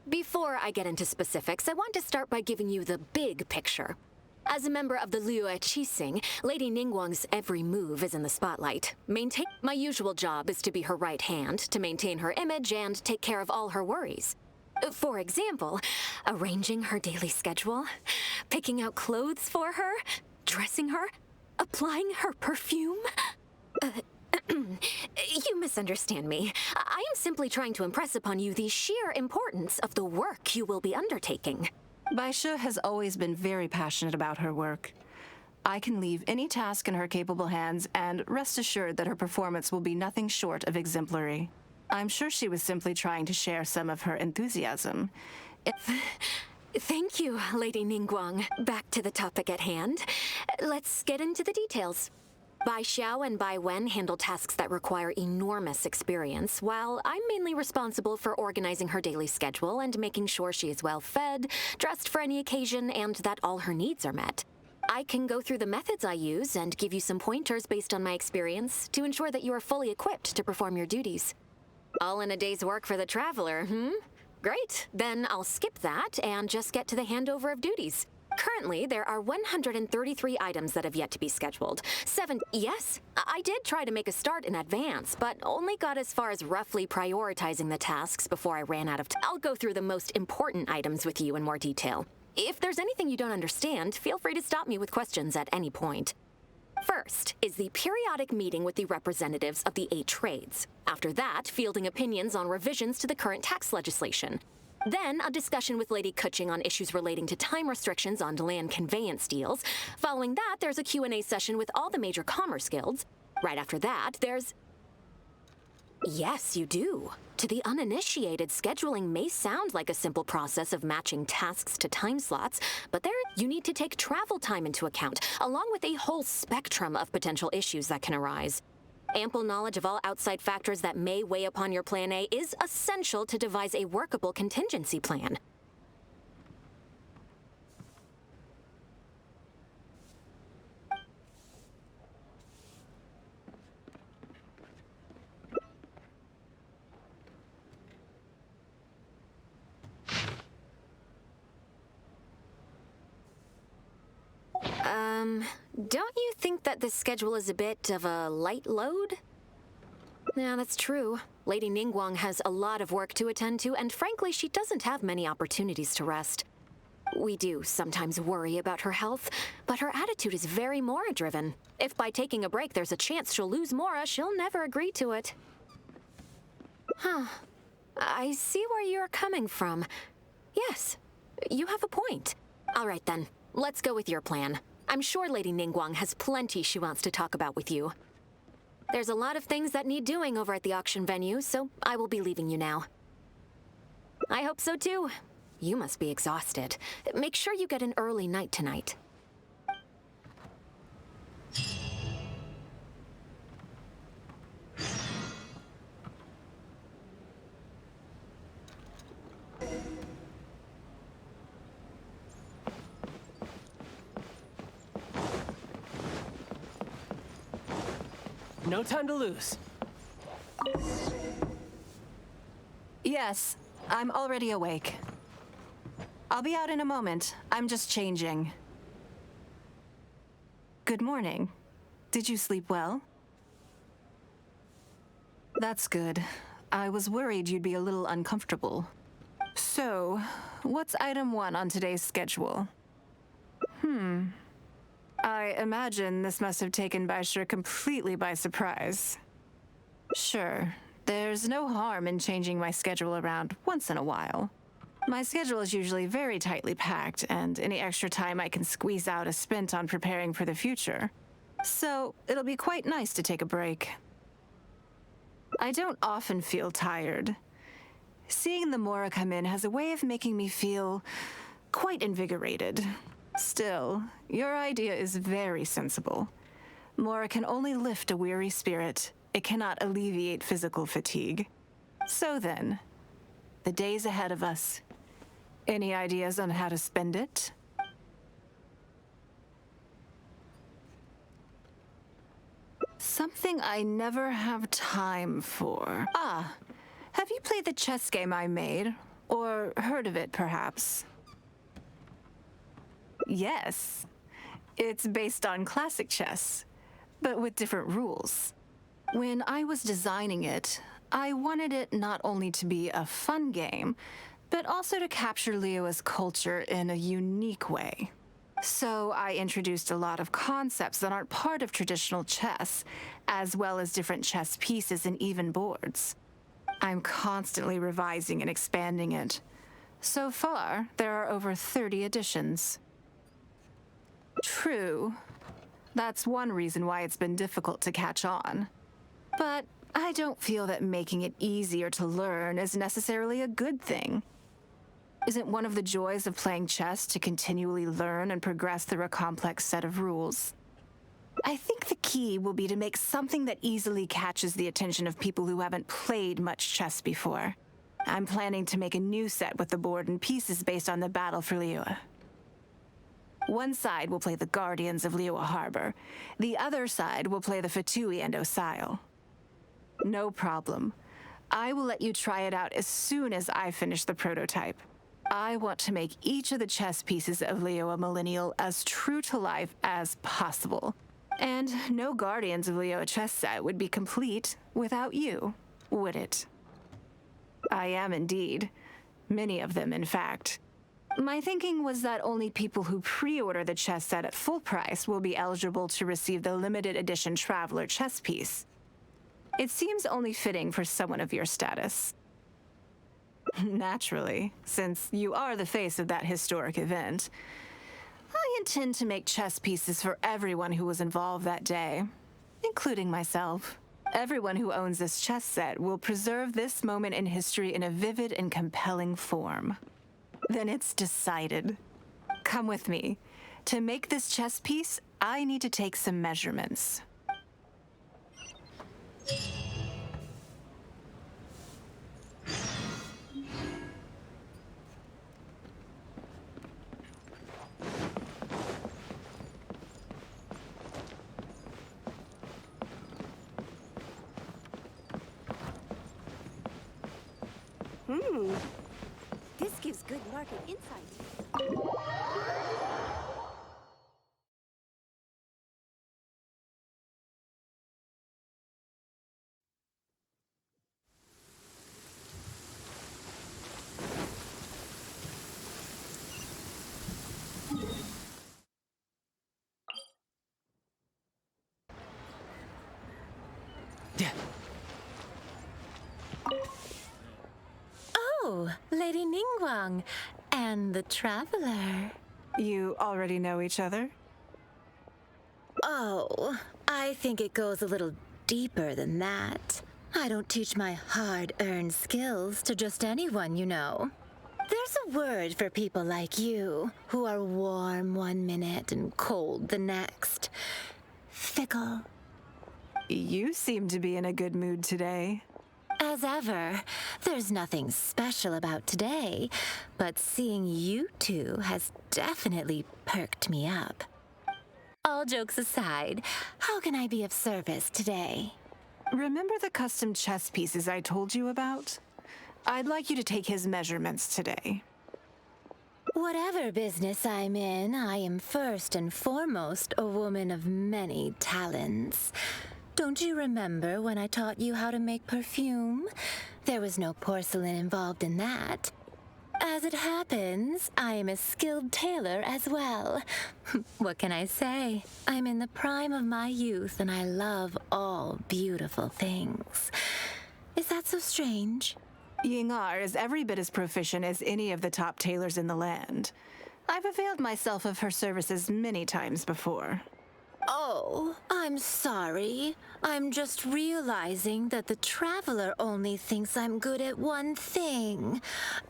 Before I get into specifics, I want to start by giving you the big picture. As a member of the Liu Qixing, Lady Ningguang's every move is in the spotlight. My usual job is to be her right hand, to maintain her image and take care of all her worries. For example, arranging her daily schedule, picking out clothes for her, dressing her, applying her perfume. You misunderstand me. I am simply trying to impress upon you the sheer importance of the work you will be undertaking. Baishi has always been very passionate about her work. I can leave any task in her capable hands and rest assured that her performance will be nothing short of exemplary. I'm sure she was simply trying to share some of her enthusiasm. Thank you, Lady Ningguang. Back to the topic at hand. Let's get into the details. Bai Xiao and Bai Wen handle tasks that require enormous experience, while I'm mainly responsible for organizing her daily schedule and making sure she is well fed, dressed for any occasion, and that all her needs are met. I can go through the methods I use and give you some pointers based on my experience to ensure that you are fully equipped to perform your duties. All in a day's work for the traveler, Great, then I'll skip that and just get to the handover of duties. Currently, there are 133 items that have yet to be scheduled. Yes, I did try to make a start in advance, but only got as far as roughly prioritizing the tasks before I ran out of time. I'll go through the most important items with you in more detail. If there's anything you don't understand, feel free to stop me with questions at any point. First is the periodic meeting with the representatives of the 8 trades. After that, fielding opinions on revisions to the current tax legislation. Then, a discussion with Lady Kuching on issues relating to time restrictions on land conveyance deals. Following that, there's a Q&A session with all the major commerce guilds. Right after that, there's... Yes, you do. To the uninitiated, scheduling may sound like a simple process of matching tasks to time slots, but you need to take travel time into account, along with a whole spectrum of potential issues that can arise. Ample knowledge of all outside factors that may weigh upon your Plan A is essential to devise a workable contingency plan. Don't you think that this schedule is a bit of a light load? Yeah, that's true. Lady Ningguang has a lot of work to attend to, and frankly, she doesn't have many opportunities to rest. We do sometimes worry about her health, but her attitude is very Mora-driven. If by taking a break there's a chance she'll lose Mora, she'll never agree to it. Huh. I see where you're coming from. Yes, you have a point. All right then, let's go with your plan. I'm sure Lady Ningguang has plenty she wants to talk about with you. There's a lot of things that need doing over at the auction venue, so I will be leaving you now. I hope so too. You must be exhausted. Make sure you get an early night tonight. No time to lose. Yes, I'm already awake. I'll be out in a moment. I'm just changing. Good morning. Did you sleep well? That's good. I was worried you'd be a little uncomfortable. So, what's item 1 on today's schedule? I imagine this must have taken Baishi completely by surprise. Sure, there's no harm in changing my schedule around once in a while. My schedule is usually very tightly packed, and any extra time I can squeeze out is spent on preparing for the future. So, it'll be quite nice to take a break. I don't often feel tired. Seeing the Mora come in has a way of making me feel quite invigorated. Still, your idea is very sensible. Mora can only lift a weary spirit. It cannot alleviate physical fatigue. So then, the days ahead of us. Any ideas on how to spend it? Something I never have time for. Ah, have you played the chess game I made? Or heard of it, perhaps? Yes. It's based on classic chess, but with different rules. When I was designing it, I wanted it not only to be a fun game, but also to capture Liyue's culture in a unique way. So I introduced a lot of concepts that aren't part of traditional chess, as well as different chess pieces and even boards. I'm constantly revising and expanding it. So far, there are over 30 editions. True. That's one reason why it's been difficult to catch on. But I don't feel that making it easier to learn is necessarily a good thing. Isn't one of the joys of playing chess to continually learn and progress through a complex set of rules? I think the key will be to make something that easily catches the attention of people who haven't played much chess before. I'm planning to make a new set with the board and pieces based on the battle for Liyue. One side will play the Guardians of Liyue Harbor. The other side will play the Fatui and Osile. No problem. I will let you try it out as soon as I finish the prototype. I want to make each of the chess pieces of Liyue Millennial as true to life as possible. And no Guardians of Liyue chess set would be complete without you, would it? I am indeed. Many of them, in fact. My thinking was that only people who pre-order the chess set at full price will be eligible to receive the limited edition Traveler chess piece. It seems only fitting for someone of your status. Naturally, since you are the face of that historic event, I intend to make chess pieces for everyone who was involved that day, including myself. Everyone who owns this chess set will preserve this moment in history in a vivid and compelling form. Then it's decided. Come with me. To make this chess piece, I need to take some measurements. This gives good market insight. Oh, Lady Ninguang and the Traveler. You already know each other? Oh, I think it goes a little deeper than that. I don't teach my hard-earned skills to just anyone, you know. There's a word for people like you, who are warm one minute and cold the next. Fickle. You seem to be in a good mood today. As ever, there's nothing special about today, but seeing you two has definitely perked me up. All jokes aside, how can I be of service today? Remember the custom chess pieces I told you about? I'd like you to take his measurements today. Whatever business I'm in, I am first and foremost a woman of many talents. Don't you remember when I taught you how to make perfume? There was no porcelain involved in that. As it happens, I am a skilled tailor as well. What can I say? I'm in the prime of my youth and I love all beautiful things. Is that so strange? Ying'er is every bit as proficient as any of the top tailors in the land. I've availed myself of her services many times before. Oh, I'm sorry. I'm just realizing that the Traveler only thinks I'm good at one thing.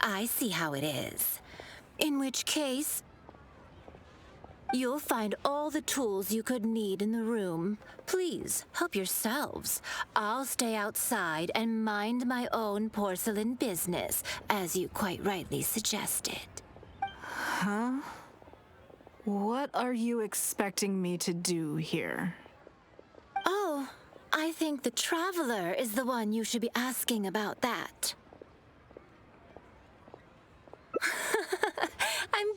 I see how it is. In which case, you'll find all the tools you could need in the room. Please, help yourselves. I'll stay outside and mind my own porcelain business, as you quite rightly suggested. Huh? What are you expecting me to do here? Oh, I think the Traveler is the one you should be asking about that. I'm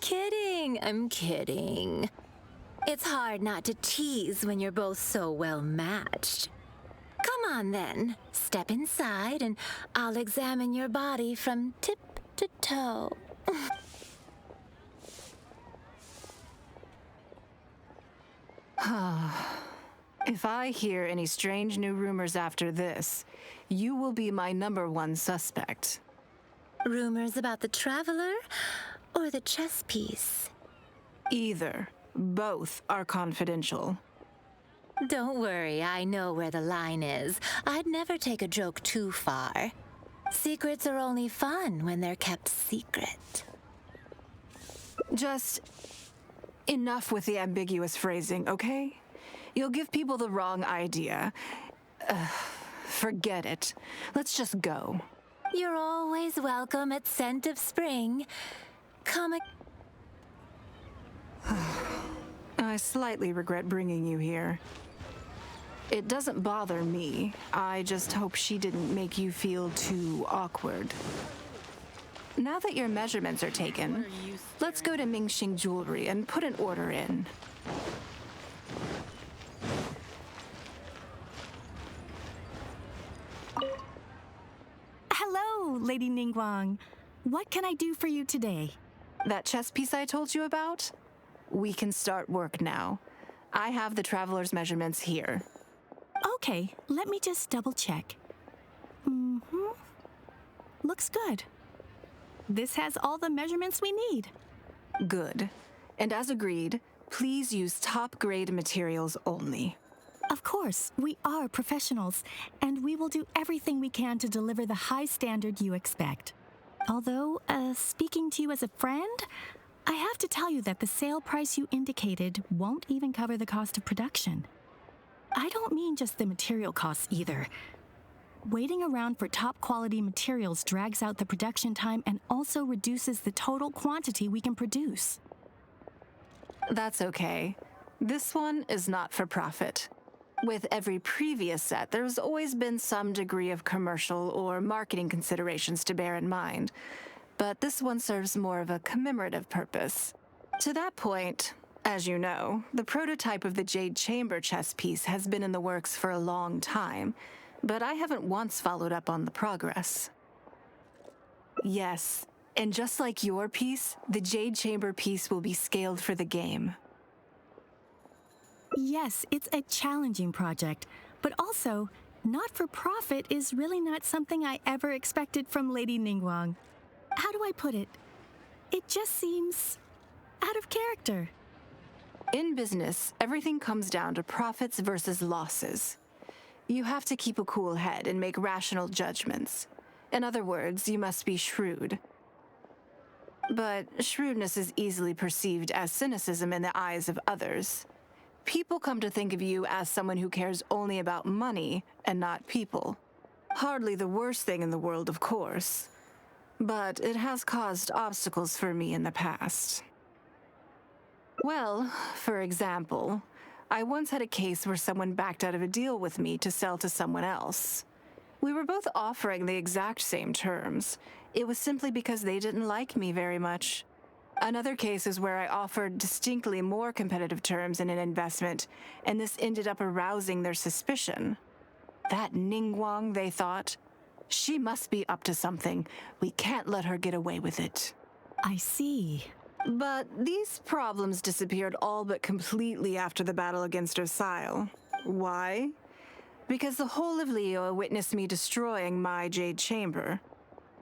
kidding. It's hard not to tease when you're both so well matched. Come on then, step inside and I'll examine your body from tip to toe. If I hear any strange new rumors after this, you will be my #1 suspect. Rumors about the Traveler or the chess piece? Either. Both are confidential. Don't worry, I know where the line is. I'd never take a joke too far. Secrets are only fun when they're kept secret. Just enough with the ambiguous phrasing, okay? You'll give people the wrong idea. Forget it. Let's just go. You're always welcome at Scent of Spring. I slightly regret bringing you here. It doesn't bother me. I just hope she didn't make you feel too awkward. Now that your measurements are taken, let's go to Mingxing Jewelry and put an order in. Hello, Lady Ninguang. What can I do for you today? That chess piece I told you about? We can start work now. I have the Traveler's measurements here. Okay, let me just double check. Looks good. This has all the measurements we need. Good. And as agreed, please use top-grade materials only. Of course, we are professionals, and we will do everything we can to deliver the high standard you expect. Although, speaking to you as a friend, I have to tell you that the sale price you indicated won't even cover the cost of production. I don't mean just the material costs either. Waiting around for top-quality materials drags out the production time and also reduces the total quantity we can produce. That's okay. This one is not for profit. With every previous set, there's always been some degree of commercial or marketing considerations to bear in mind, but this one serves more of a commemorative purpose. To that point, as you know, the prototype of the Jade Chamber chess piece has been in the works for a long time, but I haven't once followed up on the progress. Yes, and just like your piece, the Jade Chamber piece will be scaled for the game. Yes, it's a challenging project, but also, not-for-profit is really not something I ever expected from Lady Ninguang. How do I put it? It just seems out of character. In business, everything comes down to profits versus losses. You have to keep a cool head and make rational judgments. In other words, you must be shrewd. But shrewdness is easily perceived as cynicism in the eyes of others. People come to think of you as someone who cares only about money and not people. Hardly the worst thing in the world, of course. But it has caused obstacles for me in the past. Well, for example, I once had a case where someone backed out of a deal with me to sell to someone else. We were both offering the exact same terms. It was simply because they didn't like me very much. Another case is where I offered distinctly more competitive terms in an investment, and this ended up arousing their suspicion. That Ninguang, they thought. She must be up to something. We can't let her get away with it. I see. But these problems disappeared all but completely after the battle against Osile. Why? Because the whole of Leo witnessed me destroying my Jade Chamber.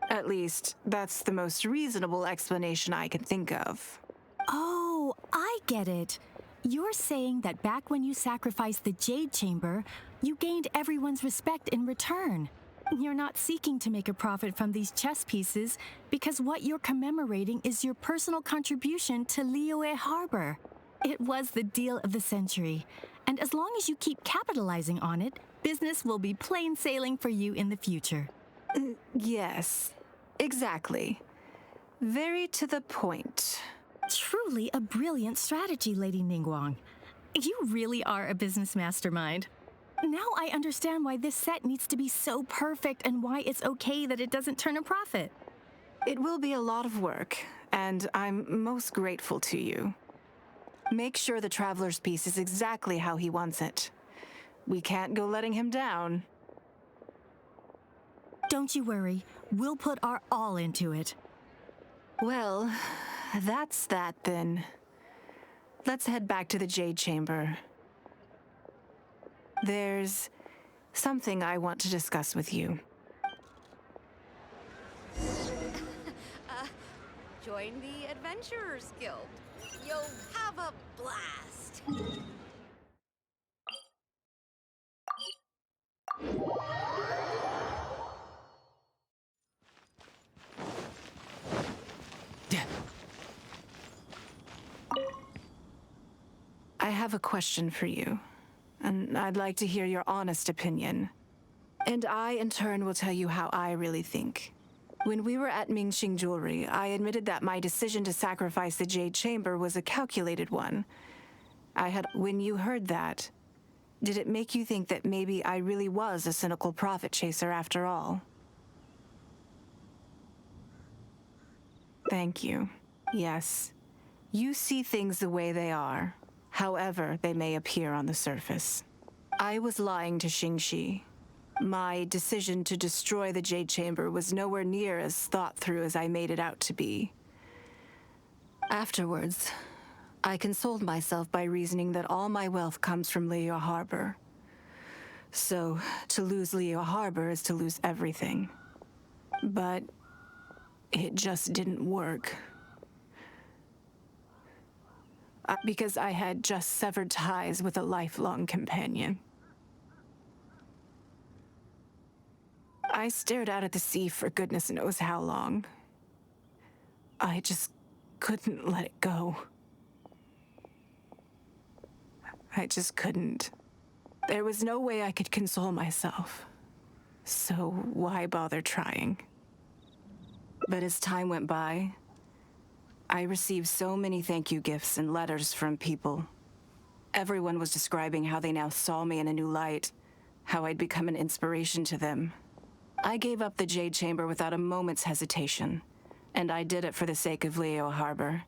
At least, that's the most reasonable explanation I can think of. Oh, I get it. You're saying that back when you sacrificed the Jade Chamber, you gained everyone's respect in return. You're not seeking to make a profit from these chess pieces because what you're commemorating is your personal contribution to Liyue Harbor. It was the deal of the century, and as long as you keep capitalizing on it, business will be plain sailing for you in the future. Yes, exactly. Very to the point. Truly a brilliant strategy, Lady Ninguang. You really are a business mastermind. Now I understand why this set needs to be so perfect and why it's okay that it doesn't turn a profit. It will be a lot of work, and I'm most grateful to you. Make sure the Traveler's piece is exactly how he wants it. We can't go letting him down. Don't you worry. We'll put our all into it. Well, that's that then. Let's head back to the Jade Chamber. There's something I want to discuss with you. Join the Adventurers Guild. You'll have a blast. I have a question for you, and I'd like to hear your honest opinion. And I, in turn, will tell you how I really think. When we were at Mingxing Jewelry, I admitted that my decision to sacrifice the Jade Chamber was a calculated one. When you heard that, did it make you think that maybe I really was a cynical profit chaser after all? Thank you. Yes. You see things the way they are, however they may appear on the surface. I was lying to Xingxi. My decision to destroy the Jade Chamber was nowhere near as thought through as I made it out to be. Afterwards, I consoled myself by reasoning that all my wealth comes from Liyue Harbor. So, to lose Liyue Harbor is to lose everything. But it just didn't work. Because I had just severed ties with a lifelong companion. I stared out at the sea for goodness knows how long. I just couldn't let it go. I just couldn't. There was no way I could console myself. So why bother trying? But as time went by, I received so many thank you gifts and letters from people. Everyone was describing how they now saw me in a new light, how I'd become an inspiration to them. I gave up the Jade Chamber without a moment's hesitation, and I did it for the sake of Liyue Harbor.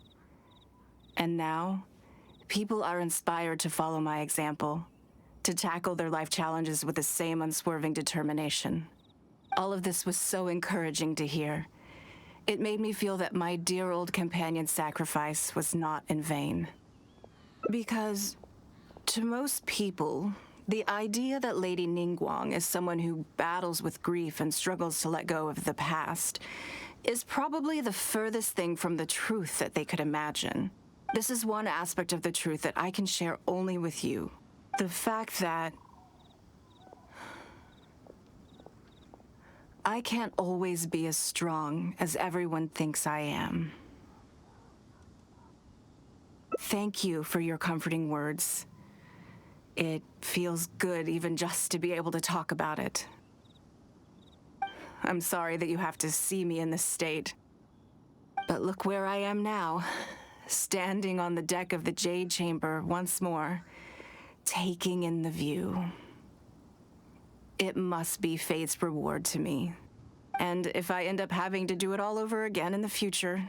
And now, people are inspired to follow my example, to tackle their life challenges with the same unswerving determination. All of this was so encouraging to hear. It made me feel that my dear old companion's sacrifice was not in vain. Because, to most people, the idea that Lady Ninguang is someone who battles with grief and struggles to let go of the past is probably the furthest thing from the truth that they could imagine. This is one aspect of the truth that I can share only with you. The fact that I can't always be as strong as everyone thinks I am. Thank you for your comforting words. It feels good even just to be able to talk about it. I'm sorry that you have to see me in this state. But look where I am now, standing on the deck of the Jade Chamber once more, taking in the view. It must be fate's reward to me. And if I end up having to do it all over again in the future,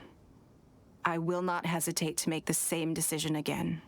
I will not hesitate to make the same decision again.